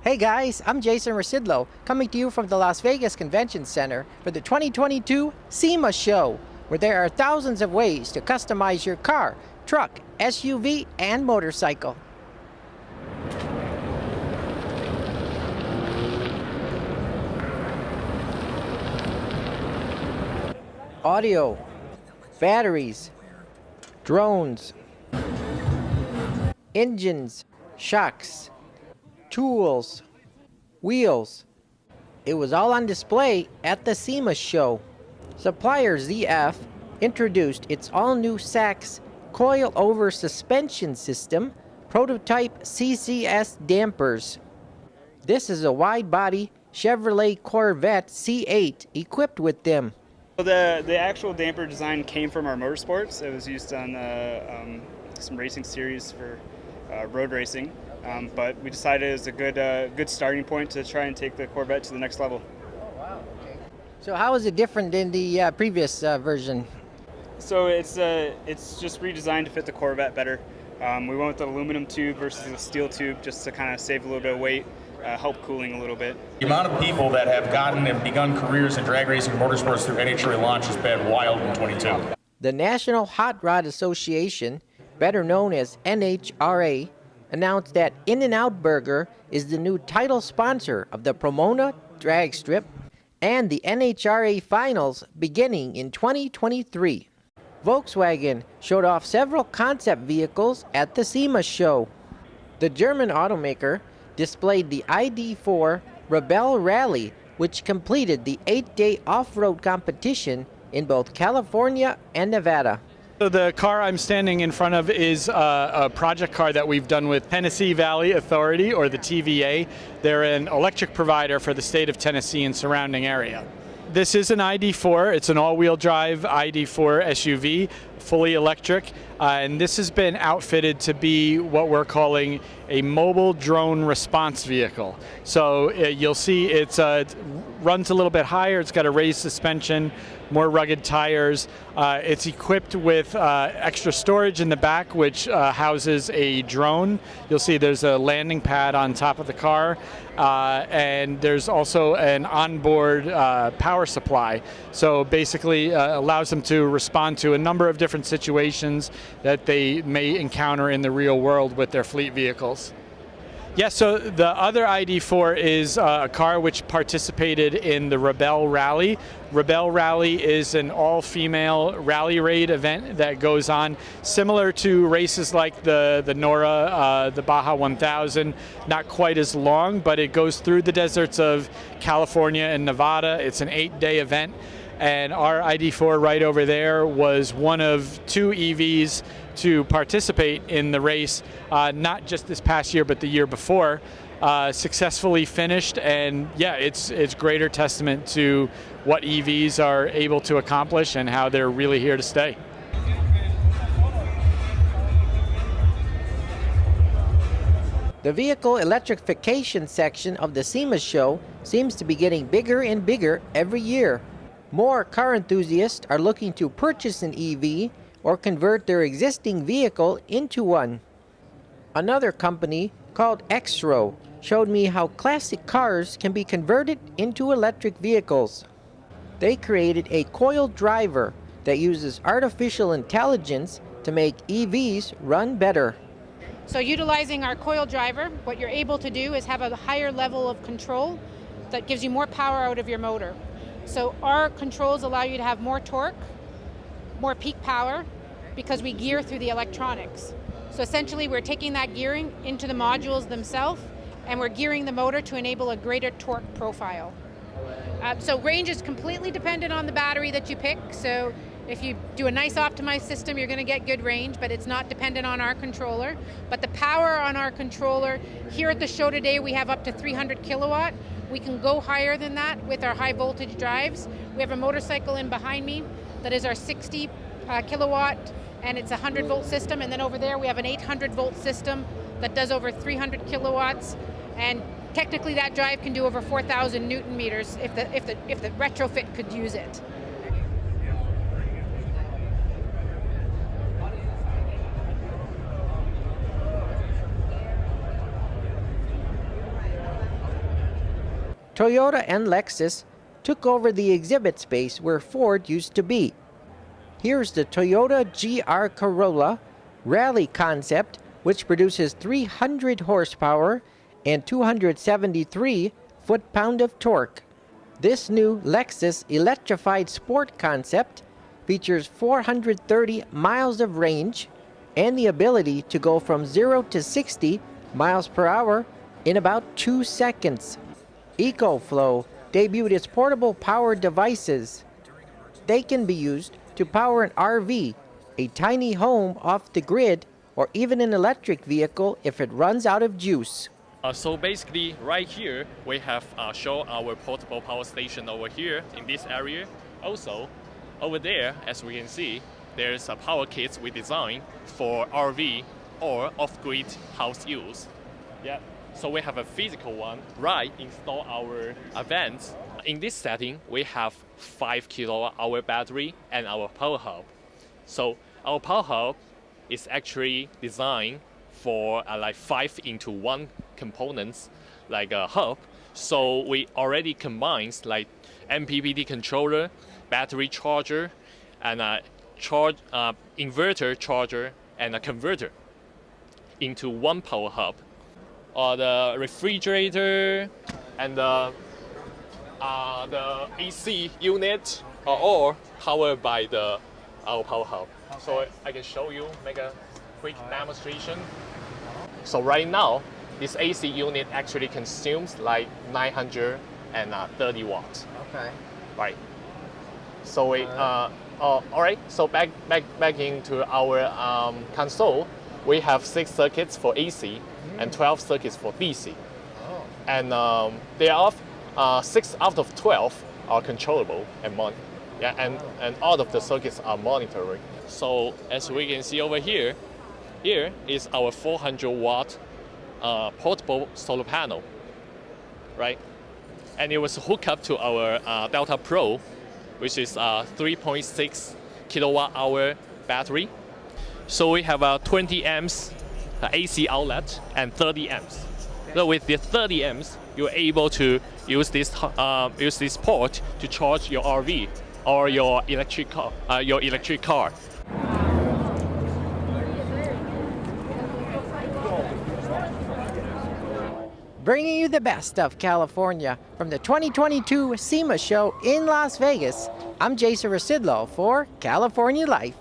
Hey guys, I'm Jason Residlo, coming to you from the Las Vegas Convention Center for the 2022 Sema Show, where there are thousands of ways to customize your car, truck, SUV, and motorcycle. Audio, batteries, drones, engines, shocks, tools, wheels. It was all on display at the Sema Show. Supplier ZF introduced its all-new Sachs coil-over suspension system, prototype CCS dampers. This is a wide-body Chevrolet Corvette C8 equipped with them. The actual damper design came from our motorsports. It was used on some racing series for road racing. But we decided it was a good starting point to try and take the Corvette to the next level. Oh, wow. Okay. So how is it different than the previous version? So it's just redesigned to fit the Corvette better. We went with the aluminum tube versus the steel tube just to kind of save a little bit of weight, help cooling a little bit. The amount of people that have gotten and begun careers in drag racing and motorsports through NHRA launch has been wild in 22. The National Hot Rod Association, better known as NHRA, announced that In-N-Out Burger is the new title sponsor of the Pomona drag strip and the NHRA finals beginning in 2023. Volkswagen showed off several concept vehicles at the Sema Show. The German automaker displayed the ID4 Rebelle Rally, which completed the 8-day off-road competition in both California and Nevada. So the car I'm standing in front of is a project car that we've done with Tennessee Valley Authority, or the TVA. They're an electric provider for the state of Tennessee and surrounding area. This is an ID4. It's an all-wheel drive ID4 SUV, fully electric, and this has been outfitted to be what we're calling a mobile drone response vehicle. So you'll see it runs a little bit higher. It's got a raised suspension, more rugged tires. It's equipped with extra storage in the back, which houses a drone. You'll see there's a landing pad on top of the car, and there's also an onboard power supply. So basically allows them to respond to a number of different situations that they may encounter in the real world with their fleet vehicles. Yes, so the other ID4 is a car which participated in the Rebelle Rally. Rebelle Rally is an all-female rally raid event that goes on similar to races like the NORA, the Baja 1000, not quite as long, but it goes through the deserts of California and Nevada. It's an 8-day event, and our ID4 right over there was one of 2 EVs to participate in the race, not just this past year, but the year before. Successfully finished, and yeah, it's greater testament to what EVs are able to accomplish and how they're really here to stay. The vehicle electrification section of the Sema Show seems to be getting bigger and bigger every year. More car enthusiasts are looking to purchase an EV or convert their existing vehicle into one. Another company called Xro showed me how classic cars can be converted into electric vehicles. They created a coiled driver that uses artificial intelligence to make EVs run better. So utilizing our coil driver, what you're able to do is have a higher level of control that gives you more power out of your motor. So our controls allow you to have more torque, more peak power, because we gear through the electronics. So essentially we're taking that gearing into the modules themselves, and we're gearing the motor to enable a greater torque profile. So range is completely dependent on the battery that you pick. So if you do a nice optimized system, you're going to get good range, but it's not dependent on our controller. But the power on our controller, here at the show today, we have up to 300 kilowatt. We can go higher than that with our high voltage drives. We have a motorcycle in behind me that is our 60 kilowatt, and it's a 100 volt system. And then over there we have an 800 volt system that does over 300 kilowatts. And technically that drive can do over 4,000 Newton meters if the retrofit could use it. Toyota and Lexus took over the exhibit space where Ford used to be. Here's the Toyota GR Corolla Rally concept, which produces 300 horsepower and 273 foot-pound of torque. This new Lexus electrified sport concept features 430 miles of range and the ability to go from 0 to 60 miles per hour in about 2 seconds. EcoFlow debuted its portable power devices. They can be used to power an RV, a tiny home off the grid, or even an electric vehicle if it runs out of juice. So basically, right here, we have shown our portable power station over here in this area. Also, over there, as we can see, there's a power kit we designed for RV or off-grid house use. Yeah. So we have a physical one, right, install our vents. In this setting, we have 5 kilowatt-hour battery and our power hub. So our power hub is actually designed for like 5-in-1 components, like a hub. So we already combine like MPPT controller, battery charger, and a inverter charger and a converter into one power hub. The refrigerator and the AC unit are all powered by our power hub. So I can show you, make a quick demonstration. So right now, this AC unit actually consumes like 930 watts. Okay. Right. So we, all right. So back into our console, we have 6 circuits for AC and 12 circuits for DC. Oh. And there are 6 out of 12 are controllable and and all of the circuits are monitoring. So as we can see over here, here is our 400 watt portable solar panel, right? And it was hooked up to our Delta Pro, which is a 3.6 kilowatt hour battery. So we have a 20 amps AC outlet and 30 amps. So with the 30 amps, you're able to use this port to charge your RV or your electric car. Bringing you the best of California from the 2022 Sema Show in Las Vegas, I'm Jason Rasidlo for California Life.